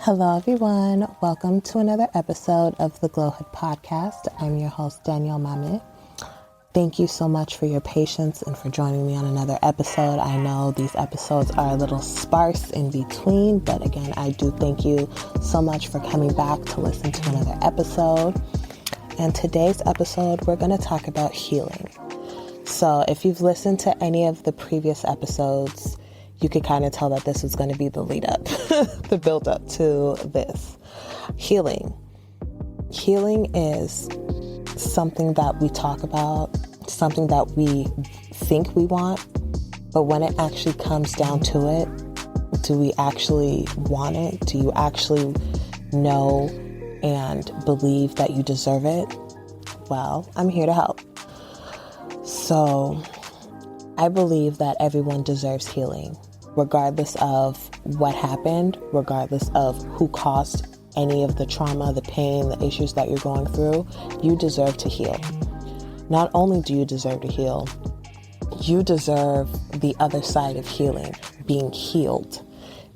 Hello, everyone. Welcome to another episode of the Glowhood podcast. I'm your host, Danielle Mame. Thank you so much for your patience and for joining me on another episode. I know these episodes are a little sparse in between, but again, I do thank you so much for coming back to listen to another episode. And today's episode, we're going to talk about healing. So if you've listened to any of the previous episodes, you could kind of tell that this was going to be the lead up, the build up to this. Healing. Healing is something that we talk about, something that we think we want, but when it actually comes down to it, do we actually want it? Do you actually know and believe that you deserve it? Well, I'm here to help. So I believe that everyone deserves healing, regardless of what happened, regardless of who caused any of the trauma, the pain, the issues that you're going through. You deserve to heal. Not only do you deserve to heal, you deserve the other side of healing, being healed.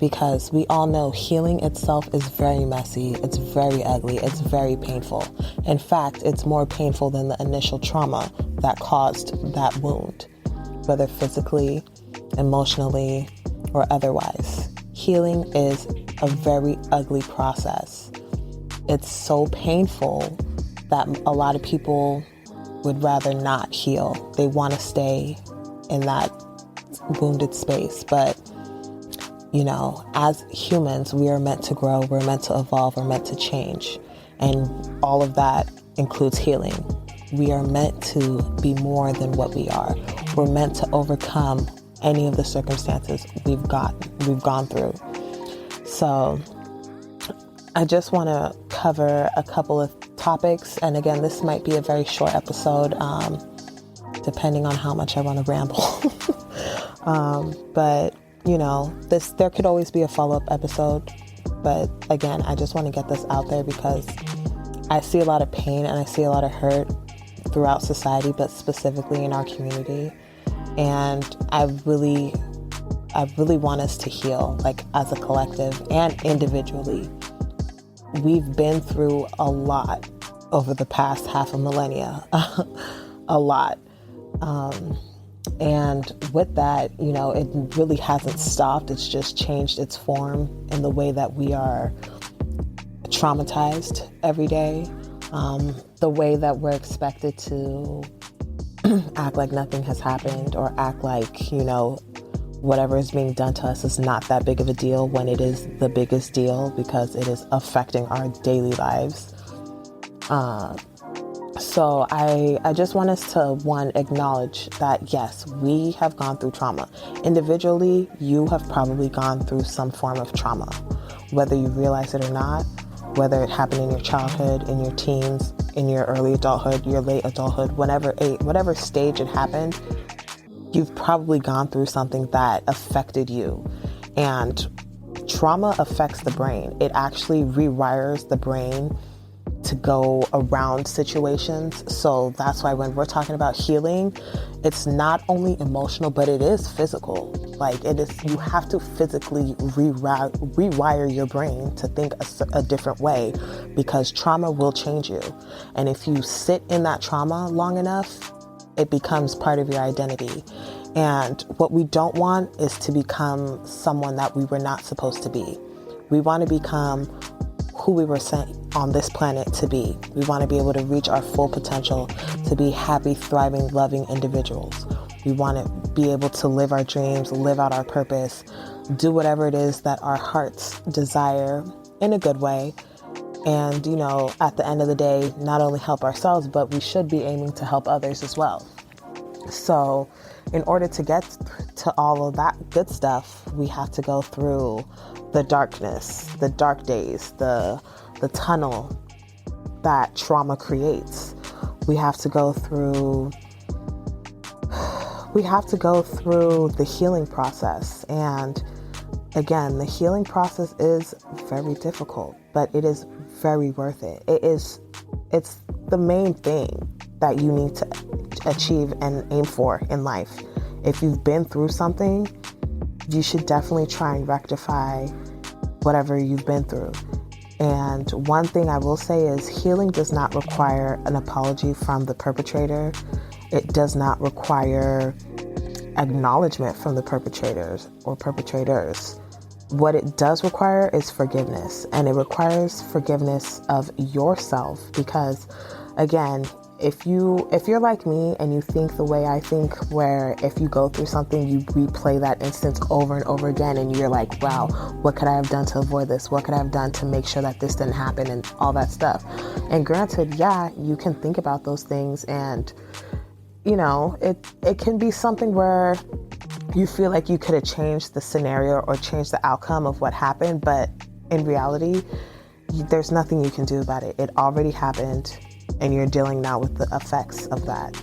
Because we all know healing itself is very messy, it's very ugly, it's very painful. In fact, it's more painful than the initial trauma that caused that wound, whether physically, emotionally, or otherwise. Healing is a very ugly process. It's so painful that a lot of people would rather not heal. They want to stay in that wounded space. But, you know, as humans, we are meant to grow, we're meant to evolve, we're meant to change. And all of that includes healing. We are meant to be more than what we are. We're meant to overcome any of the circumstances we've gone through. So I just want to cover a couple of topics. And again, this might be a very short episode, depending on how much I want to ramble. But you know, there could always be a follow-up episode. But again, I just want to get this out there because I see a lot of pain and I see a lot of hurt throughout society, but specifically in our community. And I really want us to heal, like as a collective and individually. We've been through a lot over the past half a millennia, a lot. And with that, you know, it really hasn't stopped. It's just changed its form in the way that we are traumatized every day. The way that we're expected to act like nothing has happened or act like, you know, whatever is being done to us is not that big of a deal when it is the biggest deal because it is affecting our daily lives. So I just want us to, acknowledge that, yes, we have gone through trauma. Individually, you have probably gone through some form of trauma, whether you realize it or not, whether it happened in your childhood, in your teens, in your early adulthood, your late adulthood, whatever stage it happened, you've probably gone through something that affected you. And trauma affects the brain. It actually rewires the brain to go around situations. So that's why when we're talking about healing, it's not only emotional, but it is physical. Like it is, you have to physically rewire your brain to think a different way because trauma will change you. And if you sit in that trauma long enough, it becomes part of your identity. And what we don't want is to become someone that we were not supposed to be. We want to become who we were sent on this planet to be. We want to be able to reach our full potential, to be happy, thriving, loving individuals. We want to be able to live our dreams, live out our purpose, do whatever it is that our hearts desire in a good way. And, you know, at the end of the day, not only help ourselves, but we should be aiming to help others as well. So in order to get to all of that good stuff, we have to go through the darkness, the dark days, the tunnel that trauma creates. We have to go through the healing process. And again, the healing process is very difficult, but it is very worth it. It's the main thing that you need to achieve and aim for in life. If you've been through something, you should definitely try and rectify whatever you've been through. And one thing I will say is healing does not require an apology from the perpetrator. It does not require acknowledgement from the perpetrators or perpetrators. What it does require is forgiveness, and it requires forgiveness of yourself, because again, if you're like me and you think the way I think, where if you go through something, you replay that instance over and over again, and you're like, wow, what could I have done to avoid this? What could I have done to make sure that this didn't happen, and all that stuff. And granted, yeah, you can think about those things, and it can be something where you feel like you could have changed the scenario or changed the outcome of what happened, but in reality, there's nothing you can do about it. It already happened, and you're dealing now with the effects of that.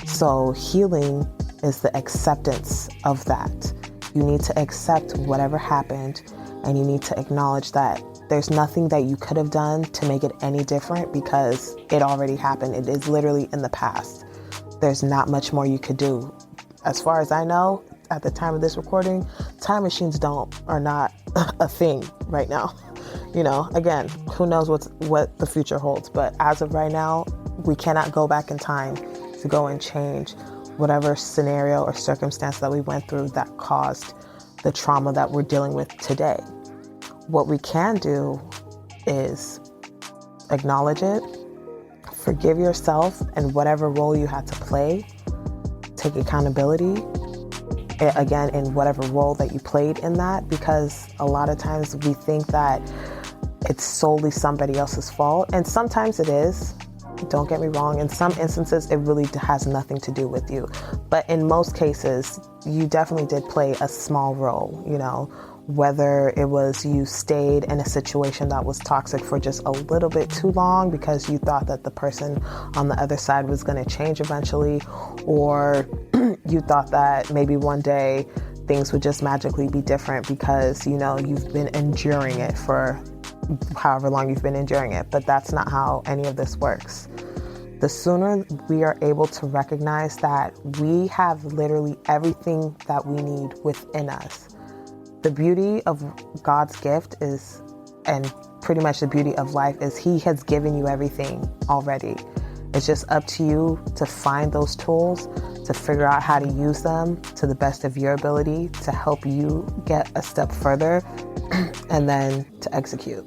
So healing is the acceptance of that. You need to accept whatever happened, and you need to acknowledge that there's nothing that you could have done to make it any different, because it already happened. It is literally in the past. There's not much more you could do. As far as I know, at the time of this recording, time machines are not a thing right now. Again, who knows what the future holds, but as of right now, we cannot go back in time to go and change whatever scenario or circumstance that we went through that caused the trauma that we're dealing with today. What we can do is acknowledge it, forgive yourself and whatever role you had to play, take accountability, again, in whatever role that you played in that, because a lot of times we think that it's solely somebody else's fault, and sometimes it is. Don't get me wrong. In some instances, it really has nothing to do with you. But in most cases, you definitely did play a small role, whether it was you stayed in a situation that was toxic for just a little bit too long because you thought that the person on the other side was going to change eventually, or you thought that maybe one day things would just magically be different because, you've been enduring it for however long you've been enduring it. But that's not how any of this works. The sooner we are able to recognize that we have literally everything that we need within us. The beauty of God's gift is, and pretty much the beauty of life is, He has given you everything already. It's just up to you to find those tools, to figure out how to use them to the best of your ability to help you get a step further and then to execute.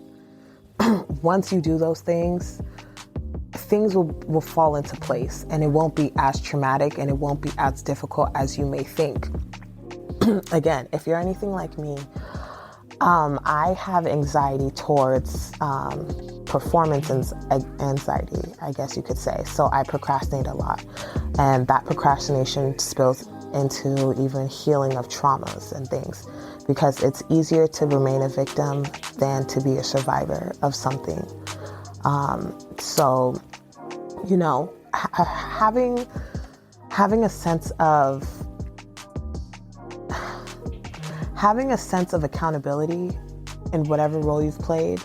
Once you do those things, things will fall into place, and it won't be as traumatic and it won't be as difficult as you may think. Again, if you're anything like me, I have anxiety towards performance anxiety, I guess you could say. So I procrastinate a lot, and that procrastination spills into even healing of traumas and things, because it's easier to remain a victim than to be a survivor of something. So, having a sense of accountability in whatever role you've played,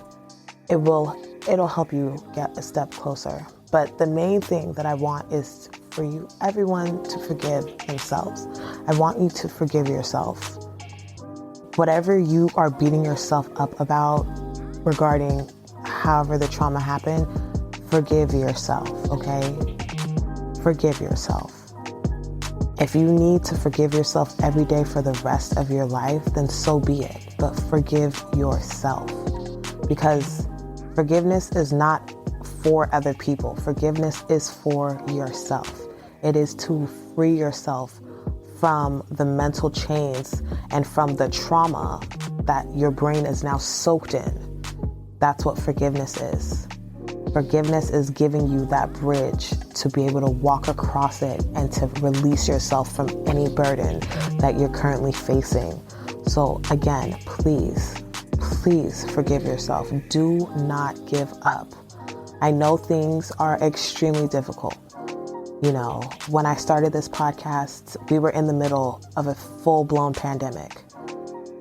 it'll help you get a step closer. But the main thing that I want is for everyone to forgive themselves. I want you to forgive yourself. Whatever you are beating yourself up about regarding however the trauma happened, forgive yourself, okay? Forgive yourself. If you need to forgive yourself every day for the rest of your life, then so be it. But forgive yourself, because forgiveness is not for other people. Forgiveness is for yourself. It is to free yourself from the mental chains and from the trauma that your brain is now soaked in. That's what forgiveness is. Forgiveness is giving you that bridge to be able to walk across it and to release yourself from any burden that you're currently facing. So again, please forgive yourself. Do not give up. I know things are extremely difficult. When I started this podcast, we were in the middle of a full-blown pandemic.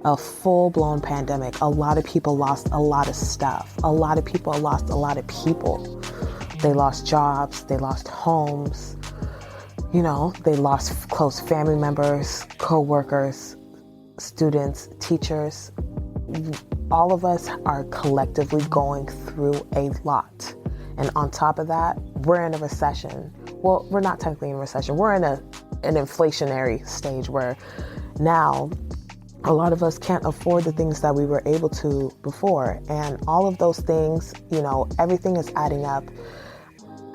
A lot of people lost a lot of stuff. A lot of people lost a lot of people. They lost jobs, they lost homes, they lost close family members, co-workers, students, teachers. all of us are collectively going through a lot. And on top of that, we're in a recession. Well, we're not technically in a recession. We're in an inflationary stage where now a lot of us can't afford the things that we were able to before. And all of those things, everything is adding up.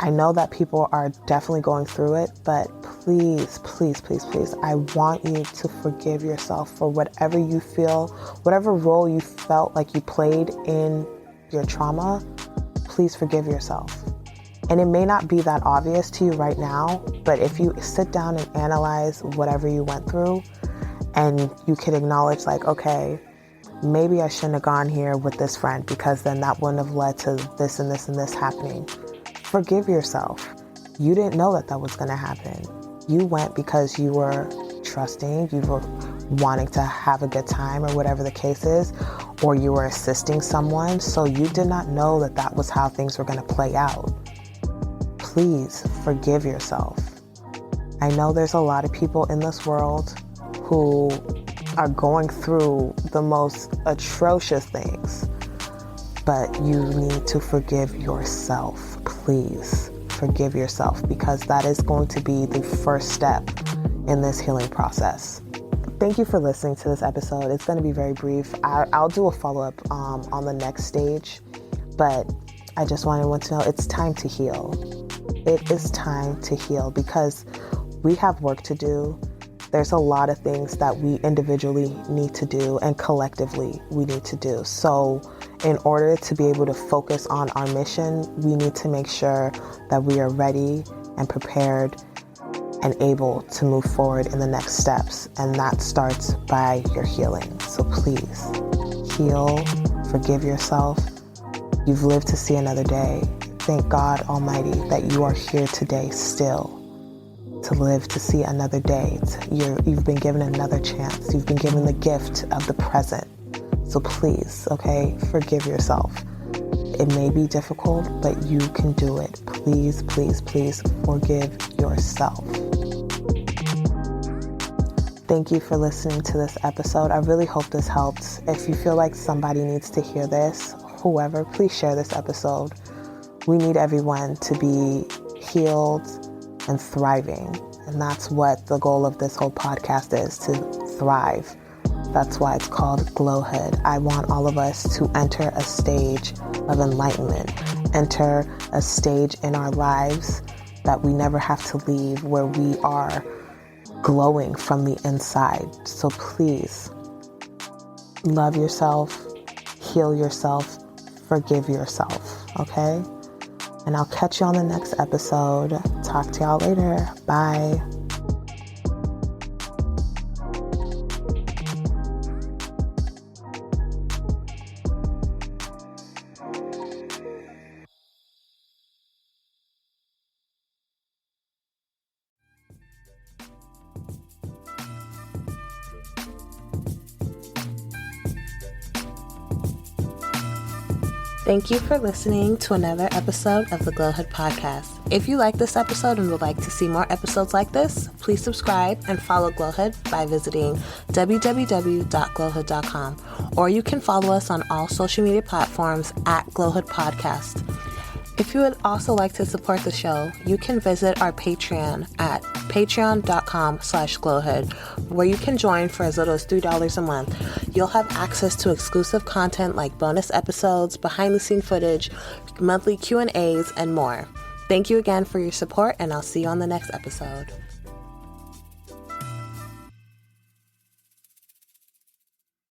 I know that people are definitely going through it, but please, please, please, please, I want you to forgive yourself for whatever you feel, whatever role you felt like you played in your trauma. Please forgive yourself. And it may not be that obvious to you right now, but if you sit down and analyze whatever you went through, and you can acknowledge like, okay, maybe I shouldn't have gone here with this friend because then that wouldn't have led to this and this and this happening. Forgive yourself. You didn't know that was going to happen. You went because you were trusting, you were wanting to have a good time or whatever the case is, or you were assisting someone. So you did not know that was how things were going to play out. Please forgive yourself. I know there's a lot of people in this world who are going through the most atrocious things, but you need to forgive yourself. Please forgive yourself, because that is going to be the first step in this healing process. Thank you for listening to this episode. It's going to be very brief. I'll do a follow-up on the next stage, but I just wanted to know it's time to heal. It is time to heal because we have work to do. There's a lot of things that we individually need to do and collectively we need to do. So in order to be able to focus on our mission, we need to make sure that we are ready and prepared and able to move forward in the next steps. And that starts by your healing. So please heal, forgive yourself. You've lived to see another day. Thank God Almighty that you are here today still to live to see another day. You've been given another chance. You've been given the gift of the present. So please, okay, forgive yourself. It may be difficult, but you can do it. Please, please, please forgive yourself. Thank you for listening to this episode. I really hope this helped. If you feel like somebody needs to hear this, whoever, please share this episode. We need everyone to be healed and thriving. And that's what the goal of this whole podcast is, to thrive. That's why it's called Glowhood. I want all of us to enter a stage of enlightenment, enter a stage in our lives that we never have to leave, where we are glowing from the inside. So please, love yourself, heal yourself, forgive yourself, okay? And I'll catch you on the next episode. Talk to y'all later. Bye. Thank you for listening to another episode of the Glowhood podcast. If you like this episode and would like to see more episodes like this, please subscribe and follow Glowhood by visiting www.glowhood.com, or you can follow us on all social media platforms at Glowhood Podcast. If you would also like to support the show, you can visit our Patreon at patreon.com/glowhood, where you can join for as little as $3 a month. You'll have access to exclusive content like bonus episodes, behind-the-scenes footage, monthly Q&As, and more. Thank you again for your support, and I'll see you on the next episode.